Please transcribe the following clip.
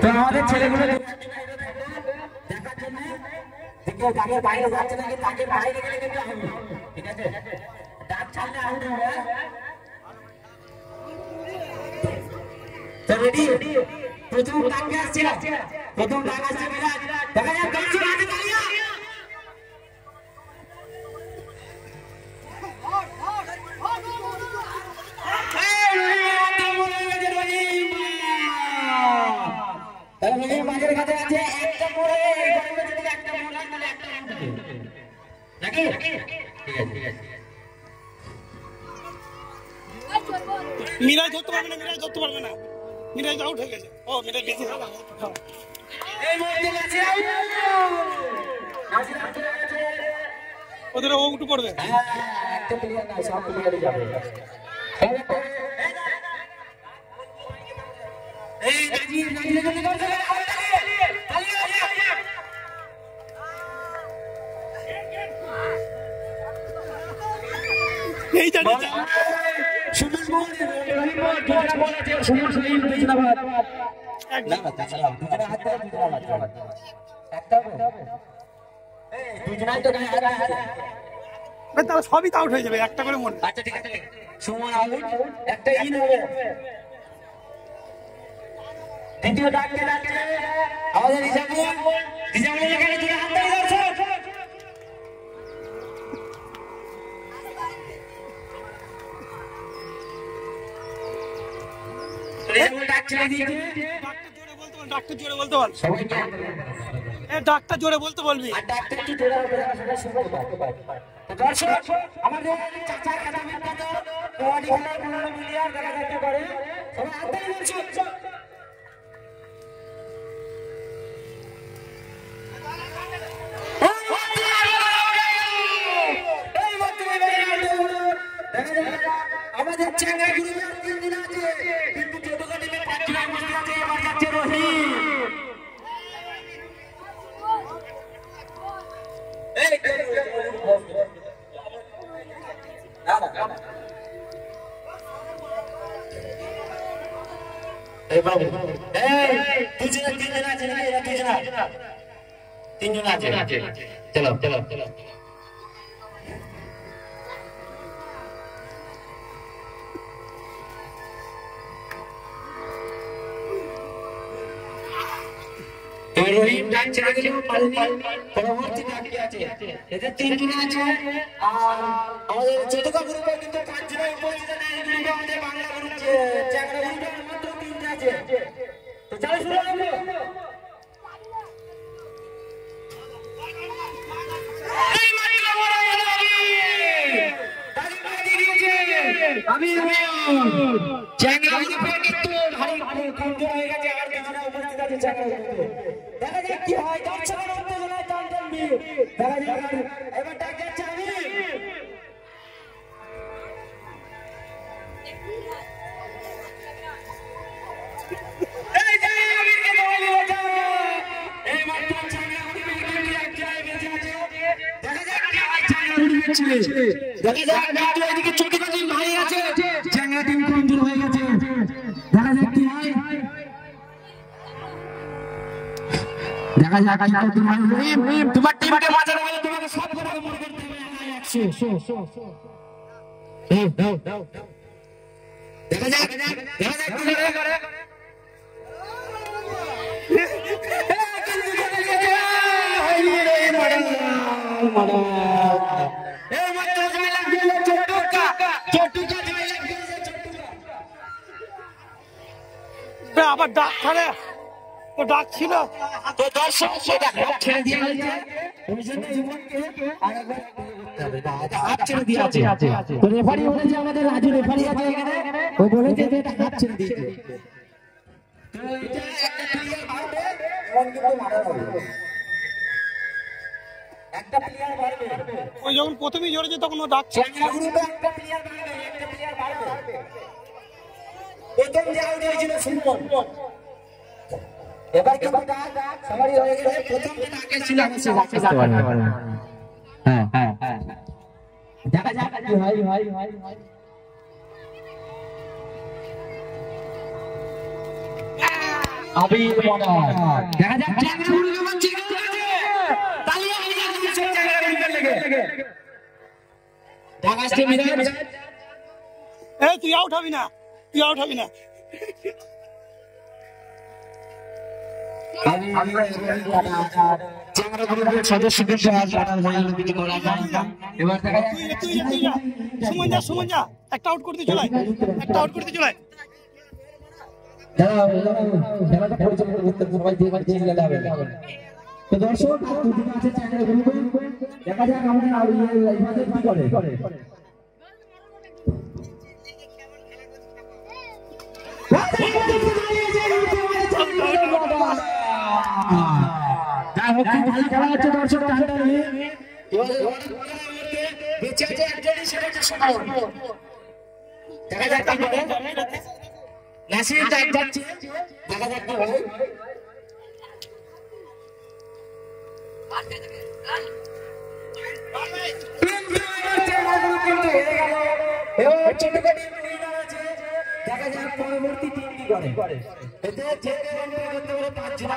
তো আমাদের ছেলেগুলো দেখার জন্য দেখো তাকে বাইরে যাচ্ছে নাকি, তাকে বাইরে গেলে কিন্তু আউট, ঠিক আছে? ডাক ছাড়লে আউট হবে। তো রেডি, প্রথম ডাক আসছে, প্রথম ডাক আসছে বিরাট, দেখা যাক দর্শক হাতে তালিয়া। বাজার কাছে আছে একটা পরে একটা মোড় মানে একটা নাকি, ঠিক আছে ঠিক আছে। মিরাজ ধরতে পারবে না, মিরাজ ধরতে পারবে না, মিরাজ আউট হয়ে গেছে। ও মিরাজ বেশি ভালো এই মুহূর্তে আছে ওদের ও উঠে পড়বে। একটা প্লেয়ার না, সব প্লেয়ারই যাবে। এই রাজি রাজি রাজি করতে এই জানি সুমন বল রহিম বল দুজনা বল আছে, সুমন সহিল দুজনা বাদ না না তাছাড়া দুজনা হাত ধরে দুজনা বাদ একটা হবে। এই দুজনাই তো গায়ে হাত আছে, তাহলে সবই তো আউট হয়ে যাবে একটা করে মনে। আচ্ছা ঠিক আছে, সুমন আউট, একটা ইন হবে। দ্বিতীয় ডাকে যাচ্ছে আমাদের রিজাবুল, রিজাবুল এখানে দুটো হাত ধরে ধরছে। রিজাবুল ডাক ছেড়ে দিয়েছে, ডাক্তার জোরে বলতে বল, সবাইকে ডাক্তার জোরে বলতে বলবি। আর ডাক্তার কি জোরে হবে সেটা শুনতে পাবে। তো দর্শক আমাদের চাচা একাডেমির মতো কবাডি খেলার 15 মিলিয়ন দেখা দেখতে পারে, সবাই হাত ধরে বলছো। আমাদের চ্যাংড়া গ্রুপের 3 দিন আছে, কিন্তু চতুর্থ টিমে 5 জন বসে আছে। এবার যাচ্ছে রহিম, এই না না এই বাবু এই দুজনে 3 জন আছে না, এরা 2 জন আছে, 3 জন আছে, চলো চলো চলো। রহিম ডাক ছেড়ে গেল, পরবর্তী ডাক আছে, এদের 3 জন আছে। আর আমাদের চতুর্থ গ্রুপে কিন্তু 5 জন উপস্থিত আছে। এই গ্রুপে আমাদের বাংলা গ্রুপ চ্যাংড়া গ্রুপে মাত্র 3 জন আছে। তো চলো শুরু হবে। এই মাইলা বড় তালি বাজি দিয়েছে আমি চ্যাংড়া গ্রুপে কিন্তু ভারী কমজোর হয়ে গেছে। আর কিছুটা উপস্থিত আছে চ্যাংড়া গ্রুপে, দেখা যাক কি হয়। দর্শকের উত্তেজনায় টান টানবি, দেখা যাক। এবার ডাক যাচ্ছে আমি, এই যে আমিরকে দৌড়ালি বাজা, এই মাত্র চ্যাংড়া গ্রুপের কিন্তু এক জায়গায় বেঁচে আছে। দেখা যাক কি হয় চ্যাংড়া গ্রুপের ছেলে, দেখা যাক। কিন্তু এদিকে ছোট টিম ভাই আছে, চ্যাংড়া টিম কমজোর হয়ে গেছে, দেখা যাক কি হয়। দেখা যাক তোমার তোমার টিমকে বাঁচাতে হলে তোমাকে সব করে মনে করতে হবে। 100 দেখা যাক দেখা যাক কি করে। আবার ডাক ছাড়ে তো ডাক ছিল, তো দর্শক সেটা হাত ছেড়ে দিয়ে হয়েছে, ওই জন্য ইমনকে আরেকবার হাত ছেড়ে দিয়ে আছে। তো রেফারি বলেছে, আমাদের রাজু রেফারি আছে এখানে, ও বলেছে যে এটা হাত ছেড়ে দিয়েছে। তো এটা একটা প্লেয়ার মারবে, ইমন কিন্তু মারা হবে, একটা প্লেয়ার মারবে। ওই যখন প্রথমেই জড়েছে তখন ও ডাক চ্যাংড়া গ্রুপে একটা প্লেয়ার মারবে, একটা প্লেয়ার মারবে। প্রথম যে আউট হয়েছিল সুমন, এবার কিন্তু সবারই হয়ে গেছে। প্রথম যে ডাকে ছিল হ্যাঁ হ্যাঁ হ্যাঁ, দেখা যাক কি হয়। আবির মডার দেখা যাক চ্যাংড়া গুলো কেমন চিকেন আছে তালিয়া হয়ে যাচ্ছে চ্যাংড়া গুলো লেগে ঢাকা স্টে মিরাজ এই তুই আউট হবি না চ্যাংড়া গ্রুপের সদস্যদের মডার হয়ে গেল কিছু করার নাই এবার দেখা যাক তুই যা সুমন যা একটা আউট করতে চলাই খেলাটা পরিচালনা করতে সবাই দিয়ে চিল্লাতে হবে তো দর্শক দুদিন আছে চ্যাংড়া গ্রুপে দেখা যাক আমাদের লাইভাতে কি করে খুব ভালো খেলা হচ্ছে দর্শক বেঁচে আছে একজনই সেটা হচ্ছে সুমন দেখা যাক কি করে নাসির ডাক যাচ্ছে দেখা যাক কি হয় দেখা যাক পরবর্তী টিম কি করে এতে যে করতে পারে 5 জন